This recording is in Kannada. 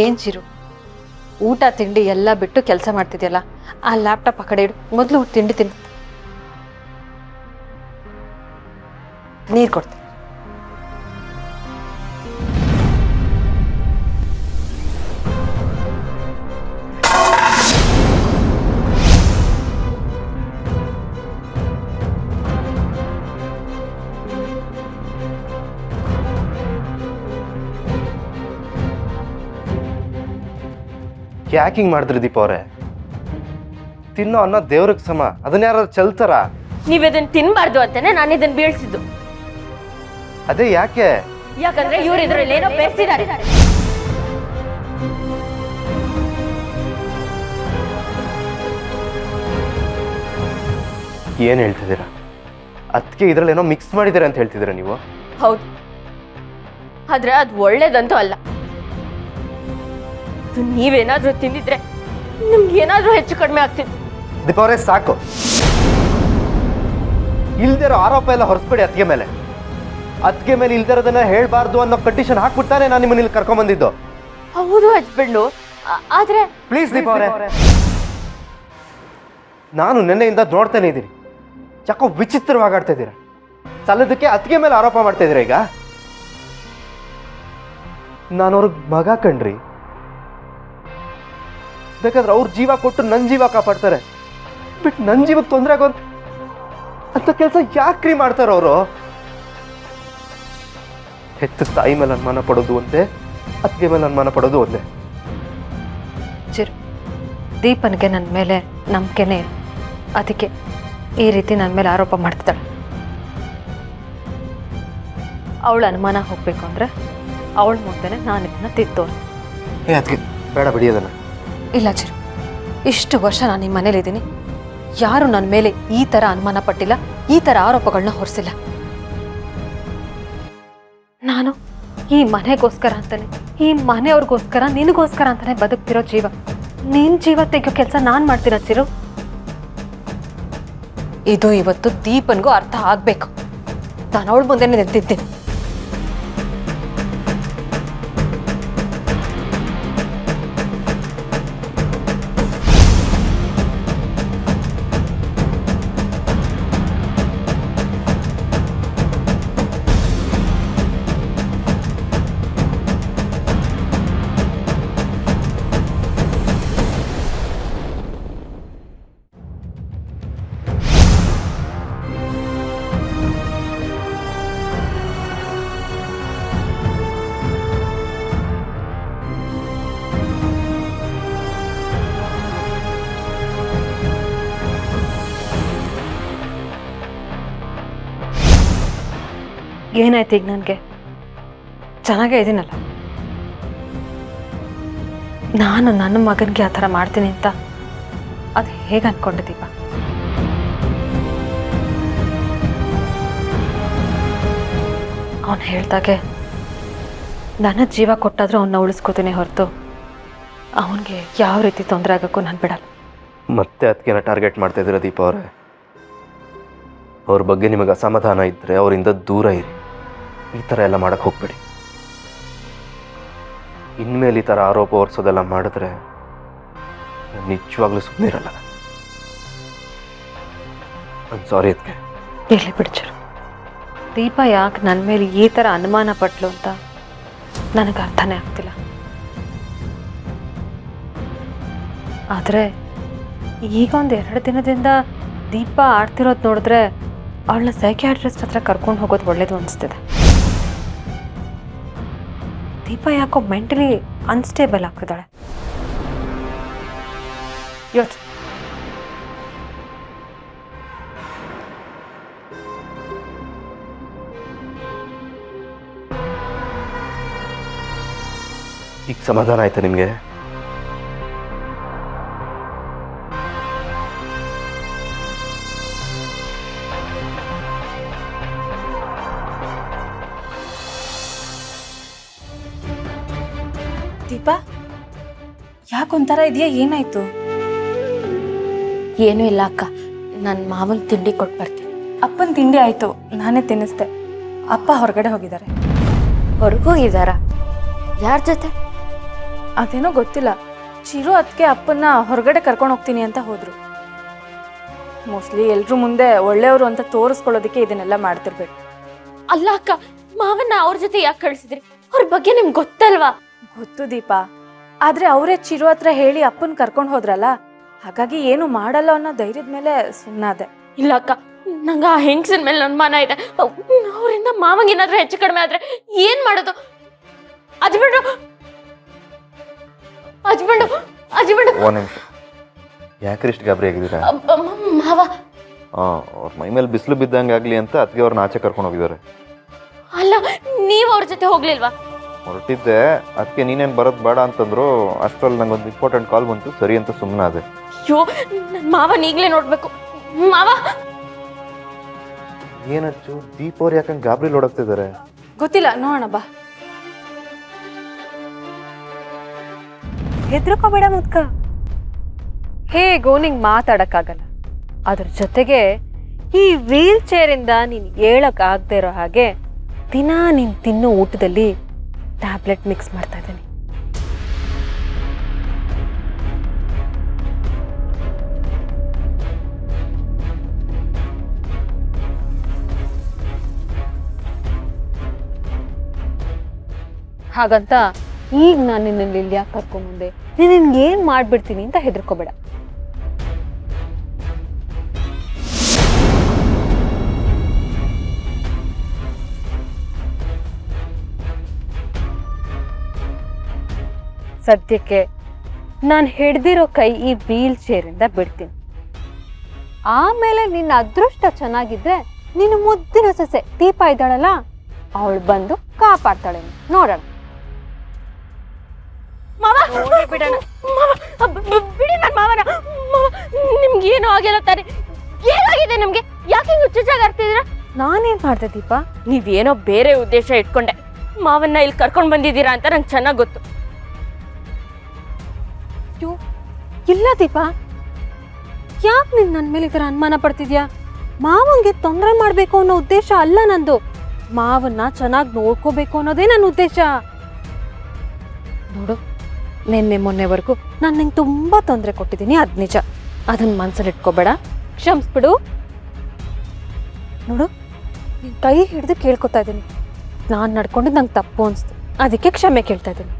ಏನ್ ಚಿರು, ಊಟ ತಿಂಡಿ ಎಲ್ಲ ಬಿಟ್ಟು ಕೆಲಸ ಮಾಡ್ತಿದ್ಯಲ್ಲ, ಆ ಲ್ಯಾಪ್ಟಾಪ್ ಆ ಕಡೆ ಇಡು. ಮೊದಲು ತಿಂಡಿ ತಿನ್ನು. ನೀರು ಕೊಡ್ತೀನಿ. ಯಾಕೆ ಹಿಂಗೆ ಮಾಡಿದ್ರಿ ದೀಪ ಅವರೇ? ತಿನ್ನೋ ಅನ್ನ ದೇವ್ರಿಗೆ ಸಮ, ಅದನ್ನ ಯಾರು ಚೆಲ್ತಾರ? ನೀವ್ ಇದನ್ನ ತಿನ್ಬಾರ್ದು ಅಂತಾನೆ ನಾನು ಇದನ್ನ ಬೀಳ್ಸಿದ್ದು. ಅದೇ ಯಾಕೆ? ಯಾಕಂದ್ರೆ ಇವ್ರು ಇದ್ರಲ್ಲಿ ಏನೋ ಬೆರೆಸಿದ್ದಾರೆ. ಏನ್ ಹೇಳ್ತಿದ್ದೀರಾ? ಅದಕ್ಕೆ ಇದ್ರಲ್ಲಿ ಏನೋ ಮಿಕ್ಸ್ ಮಾಡಿದ್ದೀರಾ ಅಂತ ಹೇಳ್ತಿದ್ದೀರಾ ನೀವು? ಹೌದು, ಆದ್ರೆ ಅದು ಒಳ್ಳೇದಂತೂ ಅಲ್ಲ. ನೀವೇನಾದ್ರೂ ತಿಂದಿದ್ರೆ ನಿಮ್ಗೆ ಏನಾದ್ರೂ ಹೆಚ್ಚು ಕಡಿಮೆ ಆಗ್ತಿತ್ತು. ದೀಪ ಅವರೇ ಸಾಕು, ಇಲ್ದಿರೋ ಆರೋಪ ಎಲ್ಲ ಹೊರಸ್ಬೇಡಿ ಅತ್ತಿಗೆ ಮೇಲೆ. ಅತ್ತಿಗೆ ಮೇಲೆ ಇಲ್ದಿರೋದನ್ನ ಹೇಳ್ಬಾರ್ದು ಅನ್ನೋ ಕಂಡೀಷನ್ ಹಾಕ್ಬಿಡ್ತಾನೆ ನಾನು ನಿಮ್ಮನ್ನ ಇಲ್ಲಿ ಕರ್ಕೊಂಡ್ ಬಂದಿದ್ದು. ಹೌದು ಹಚ್ಬಿಡ್ಲು, ಆದ್ರೆ ಪ್ಲೀಸ್ ದೀಪ ಅವರೇ, ನಾನು ನಿನ್ನೆಯಿಂದ ನೋಡ್ತಾನೆ ಇದ್ದೀನಿ, ಯಾಕೋ ವಿಚಿತ್ರವಾಗಿ ಆಡ್ತಾ ಇದ್ದೀರಾ. ಸಲ್ಲದಕ್ಕೆ ಅತ್ತಿಗೆ ಮೇಲೆ ಆರೋಪ ಮಾಡ್ತಾ ಇದ್ದೀರಾ. ಈಗ ನಾನು ಅವ್ರಿಗೆ ಮಗ ಕಣ್ರಿ, ಬೇಕಾದ್ರೆ ಅವ್ರ ಜೀವ ಕೊಟ್ಟು ನನ್ನ ಜೀವ ಕಾಪಾಡ್ತಾರೆ, ಬಿಟ್ಟು ನನ್ನ ಜೀವಕ್ಕೆ ತೊಂದರೆ ಆಗೋಂತ ಅಂತ ಕೆಲಸ ಯಾಕ್ರಿ ಮಾಡ್ತಾರ ಅವರು? ಹೆತ್ತ ತಾಯಿ ಮೇಲೆ ಅನುಮಾನ ಪಡೋದು ಒಂದೇ, ಅತ್ತಿಗೆ ಮೇಲೆ ಅನುಮಾನ ಪಡೋದು ಒಂದೇ. ಚಿರು, ದೀಪನ್ಗೆ ನನ್ನ ಮೇಲೆ ನಂಬಿಕೆನೇ ಇಲ್ಲ, ಅದಕ್ಕೆ ಈ ರೀತಿ ನನ್ನ ಮೇಲೆ ಆರೋಪ ಮಾಡ್ತಿದ್ದಾಳೆ. ಅವಳ ಅನುಮಾನ ಹೋಗ್ಬೇಕು ಅಂದ್ರೆ ಅವಳ ಮುಂದೆನೆ ನಾನು ಇದನ್ನ ತಿದ್ದೋನು. ಅದಕ್ಕೆ ಬೇಡ ಬಿಡಿ ಅದನ್ನ. ಇಲ್ಲ ಚಿರು, ಇಷ್ಟು ವರ್ಷ ನಾನು ನಿಮ್ಮ ಮನೇಲಿದ್ದೀನಿ, ಯಾರು ನನ್ನ ಮೇಲೆ ಈ ಥರ ಅನುಮಾನ ಪಟ್ಟಿಲ್ಲ, ಈ ಥರ ಆರೋಪಗಳನ್ನ ಹೊರಿಸಿಲ್ಲ. ನಾನು ಈ ಮನೆಗೋಸ್ಕರ ಅಂತಾನೆ, ಈ ಮನೆಯವ್ರಿಗೋಸ್ಕರ, ನಿನಗೋಸ್ಕರ ಅಂತಾನೆ ಬದುಕ್ತಿರೋ ಜೀವ. ನಿನ್ನ ಜೀವ ತೆಗೆಯೋ ಕೆಲಸ ನಾನು ಮಾಡ್ತೀನ ಚಿರು. ಇದು ಇವತ್ತು ದೀಪನ್ಗೂ ಅರ್ಥ ಆಗ್ಬೇಕು. ನಾನು ಅವಳ ಮುಂದೆನೇ ನಿಂತಿದ್ದೀನಿ. ಏನಾಯ್ತು ಈಗ? ನನಗೆ ಚೆನ್ನಾಗೇ ಇದ್ದೀನಲ್ಲ. ನಾನು ನನ್ನ ಮಗನಿಗೆ ಆ ಥರ ಮಾಡ್ತೀನಿ ಅಂತ ಅದು ಹೇಗೆ ಅಂದ್ಕೊಂಡೆ ದೀಪ? ಅವನು ಹೇಳ್ದಾಗೆ ನನ್ನ ಜೀವ ಕೊಟ್ಟಾದರೂ ಅವನ್ನ ಉಳಿಸ್ಕೋತೀನಿ ಹೊರತು ಅವನಿಗೆ ಯಾವ ರೀತಿ ತೊಂದರೆ ಆಗೋಕ್ಕೂ ನಾನು ಬಿಡಲ್ಲ. ಮತ್ತೆ ಅದಕ್ಕೆ ಟಾರ್ಗೆಟ್ ಮಾಡ್ತಾ ಇದ್ದೀರಾ ದೀಪ ಅವರೇ? ಅವ್ರ ಬಗ್ಗೆ ನಿಮಗೆ ಅಸಮಾಧಾನ ಇದ್ದರೆ ಅವರಿಂದ ದೂರ ಇರಿ, ಈ ಥರ ಎಲ್ಲ ಮಾಡೋಕ್ಕೆ ಹೋಗ್ಬೇಡಿ. ಇನ್ಮೇಲೆ ಈ ಥರ ಆರೋಪ ಹೊರಿಸೋದೆಲ್ಲ ಮಾಡಿದ್ರೆ ನಿಜವಾಗ್ಲೂ ಸುಮ್ಮನೆ ಇರಲ್ಲ. ಸಾರಿ ಅದಕ್ಕೆ. ಇಲ್ಲಿ ಬಿಡ್ಚರು, ದೀಪ ಯಾಕೆ ನನ್ನ ಮೇಲೆ ಈ ಥರ ಅನುಮಾನ ಪಟ್ಲು ಅಂತ ನನಗೆ ಅರ್ಥನೇ ಆಗ್ತಿಲ್ಲ. ಆದರೆ ಈಗ ಒಂದು 2 ದಿನದಿಂದ ದೀಪ ಆಡ್ತಿರೋದು ನೋಡಿದ್ರೆ ಅವಳನ್ನ ಸೈಕಿಯಾಟ್ರಿಸ್ಟ್ ಹತ್ರ ಕರ್ಕೊಂಡು ಹೋಗೋದು ಒಳ್ಳೇದು ಅನಿಸ್ತಿದೆ. ದೀಪ ಯಾಕೋ ಮೆಂಟಲಿ ಅನ್ಸ್ಟೇಬಲ್ ಆಗ್ತಿದ್ದಾಳೆ. ಯೋಚನೆ ಈಗ ಸಮಾಧಾನ ಆಯ್ತಾ ನಿಮಗೆ? ದೀಪ, ಯಾಕೊಂಥರ ಇದೆಯಾ? ಏನಾಯ್ತು? ಏನೂ ಇಲ್ಲ ಅಕ್ಕ, ನನ್ನ ಮಾವನ್ ತಿಂಡಿ ಕೊಟ್ಟು ಬರ್ತೀನಿ. ಅಪ್ಪನ ತಿಂಡಿ ಆಯ್ತು, ನಾನೇ ತಿನ್ನಿಸ್ದೆ. ಅಪ್ಪ ಹೊರಗಡೆ ಹೋಗಿದ್ದಾರೆ. ಹೊರಗೋಗಿದ್ದಾರಾ? ಯಾರ ಜೊತೆ? ಅದೇನೋ ಗೊತ್ತಿಲ್ಲ. ಚಿರು ಅದಕ್ಕೆ ಅಪ್ಪನ್ನ ಹೊರಗಡೆ ಕರ್ಕೊಂಡು ಹೋಗ್ತೀನಿ ಅಂತ ಹೋದ್ರು. ಮೋಸ್ಟ್ಲಿ ಎಲ್ರೂ ಮುಂದೆ ಒಳ್ಳೆಯವರು ಅಂತ ತೋರಿಸ್ಕೊಳ್ಳೋದಕ್ಕೆ ಇದನ್ನೆಲ್ಲ ಮಾಡ್ತಿರ್ಬೇಕು. ಅಲ್ಲ ಅಕ್ಕ, ಮಾವನ್ನ ಅವ್ರ ಜೊತೆ ಯಾಕೆ ಕಳಿಸಿದ್ರಿ? ಅವ್ರ ಬಗ್ಗೆ ನಿಮ್ಗೆ ಗೊತ್ತಲ್ವಾ? ಗೊತ್ತು ದೀಪ, ಆದ್ರೆ ಅವರೇ ಚಿರು ಹತ್ರ ಹೇಳಿ ಅಪ್ಪನ್ ಕರ್ಕೊಂಡು ಹೋದ್ರಲ್ಲ, ಹಾಗಾಗಿ ಏನು ಮಾಡಲ್ಲ ಅನ್ನೋ ಧೈರ್ಯದ ಮೇಲೆ ಸುಮ್ಮನಾದೆ. ಇಲ್ಲ ಅಕ್ಕ, ನಂಗೆ ಆ ಹೆಂಗಸಿನ ಮೇಲೆ ಅನುಮಾನ ಇದೆ. ಅವರಿಂದ ಮಾವಂಗೆ ಏನಾದ್ರೂ ಹೆಚ್ಚು ಕಡಿಮೆ ಆದ್ರೆ ಏನ್ ಮಾಡೋದು? ಅಜ್ಬಂಡು ಅಜ್ಬಂಡು ಅಜ್ಬಂಡು ಒಂದು ನಿಮಿಷ, ಯಾಕ್ರಿ ಇಷ್ಟು ಗಾಬರಿ ಆಗಿದ್ದೀರಾ? ಮಾವ ಅವ್ರ ಮೈ ಮೇಲೆ ಬಿಸಿಲು ಬಿದ್ದಂಗೆ ಆಗಲಿ ಅಂತ ಅದಕ್ಕೆ ಅವ್ರನ್ನ ಆಚೆ ಕರ್ಕೊಂಡು ಹೋಗಿದ್ದಾರೆ. ಅಲ್ಲ, ನೀವ್ ಅವ್ರ ಜೊತೆ ಹೋಗ್ಲಿಲ್ವಾ? ಹೊರಟಿದ್ದೆ, ಅದಕ್ಕೆ ನೀನೇನು ಬರೋದು ಬೇಡ ಅಂತಂದ್ರು. ಅಷ್ಟರಲ್ಲಿ ನಂಗೊಂದು ಇಂಪಾರ್ಟೆಂಟ್ ಕಾಲ್ ಬಂತು, ಸರಿ ಅಂತ ಸುಮ್ಮನಾದೆ. ಅಯ್ಯೋ, ನನ್ ಮಾವನ್ ಈಗ್ಲೇ ನೋಡ್ಬೇಕು. ಮಾವ ಏನಚ್ಚು, ದೀಪ್ ಅವ್ರು ಯಾಕಂಗೆ ಗಾಬರಿ ಓಡಾಗ್ತಿದ್ದಾರೆ? ಗೊತ್ತಿಲ್ಲ, ನೋಡೋಣ ಬಾ. ಹೆದ್ರಕೋಬೇಡ ಮುದ್ಕ. ಹೇಗೋ ನಿಂಗೆ ಮಾತಾಡಕ್ಕಾಗಲ್ಲ, ಅದ್ರ ಜೊತೆಗೆ ಈ ವೀಲ್ ಚೇರಿಂದ ನೀನು ಹೇಳಕ್ಕಾಗದೇ ಇರೋ ಹಾಗೆ ದಿನ ನೀನು ತಿನ್ನೋ ಊಟದಲ್ಲಿ ಟ್ಯಾಬ್ಲೆಟ್ ಮಿಕ್ಸ್ ಮಾಡ್ತಾ ಇದ್ದೀನಿ. ಹಾಗಂತ ಈಗ ನಾನು ನಿನ್ನಲ್ಲಿ ಇಲ್ಲಿ ಯಾಕೆ ಕರ್ಕೊಂಬಂದೆ, ನಿನ್ಗೆ ಏನು ಮಾಡ್ಬಿಡ್ತೀನಿ ಅಂತ ಹೆದರ್ಕೋಬೇಡ. ಸದ್ಯಕ್ಕೆ ನಾನು ಹಿಡ್ದಿರೋ ಕೈ ಈ ವೀಲ್ ಚೇರಿಂದ ಬಿಡ್ತೀನಿ. ಆಮೇಲೆ ನಿನ್ನ ಅದೃಷ್ಟ ಚೆನ್ನಾಗಿದ್ರೆ ನಿನ್ನ ಮುದ್ದಿನ ಸೊಸೆ ದೀಪ ಇದ್ದಾಳಲ್ಲ, ಅವಳು ಬಂದು ಕಾಪಾಡ್ತಾಳೆ, ನೋಡೋಣ. ಮಾವ ಬಿಡೋಣ. ಬಿಡಿ ನನ್ ಮಾವನ. ನಿಮ್ಗೇನು ಆಗಿಲ್ಲ ತಾನೆ? ಏನಾಗಿದೆ ನಿಮ್ಗೆ? ಯಾಕೆ ಹಿಂಗ್ ಹುಚ್ಚುಚ್ಚಾಗಿ ಆಡ್ತಿದ್ದೀರಾ? ನಾನೇನ್ ಮಾಡ್ದೆ ದೀಪ? ನೀವೇನೋ ಬೇರೆ ಉದ್ದೇಶ ಇಟ್ಕೊಂಡೆ ಮಾವನ್ನ ಇಲ್ಲಿ ಕರ್ಕೊಂಡ್ ಬಂದಿದ್ದೀರಾ ಅಂತ ನಂಗೆ ಚೆನ್ನಾಗ್ ಗೊತ್ತು. ಇಲ್ಲ ದೀಪ, ಯಾಕೆ ನೀನ್ ನನ್ ಮೇಲೆ ಈ ಥರ ಅನುಮಾನ ಪಡ್ತಿದ್ಯಾ? ಮಾವಂಗೆ ತೊಂದರೆ ಮಾಡ್ಬೇಕು ಅನ್ನೋ ಉದ್ದೇಶ ಅಲ್ಲ ನಂದು. ಮಾವನ್ನ ಚೆನ್ನಾಗಿ ನೋಡ್ಕೋಬೇಕು ಅನ್ನೋದೇ ನನ್ನ ಉದ್ದೇಶ. ನೋಡು, ನಿನ್ನೆ ಮೊನ್ನೆವರೆಗೂ ನಾನು ನಿಂಗೆ ತುಂಬಾ ತೊಂದರೆ ಕೊಟ್ಟಿದ್ದೀನಿ, ಅದ್ ನಿಜ. ಅದನ್ನ ಮನ್ಸಲ್ಲಿ ಇಟ್ಕೋಬೇಡ, ಕ್ಷಮಿಸ್ಬಿಡು. ನೋಡು, ನಿನ್ ಕೈ ಹಿಡಿದು ಕೇಳ್ಕೊತಾ ಇದ್ದೀನಿ. ನಾನು ನಡ್ಕೊಂಡು ನಂಗೆ ತಪ್ಪು ಅನಿಸ್ತು, ಅದಕ್ಕೆ ಕ್ಷಮೆ ಕೇಳ್ತಾ ಇದ್ದೀನಿ.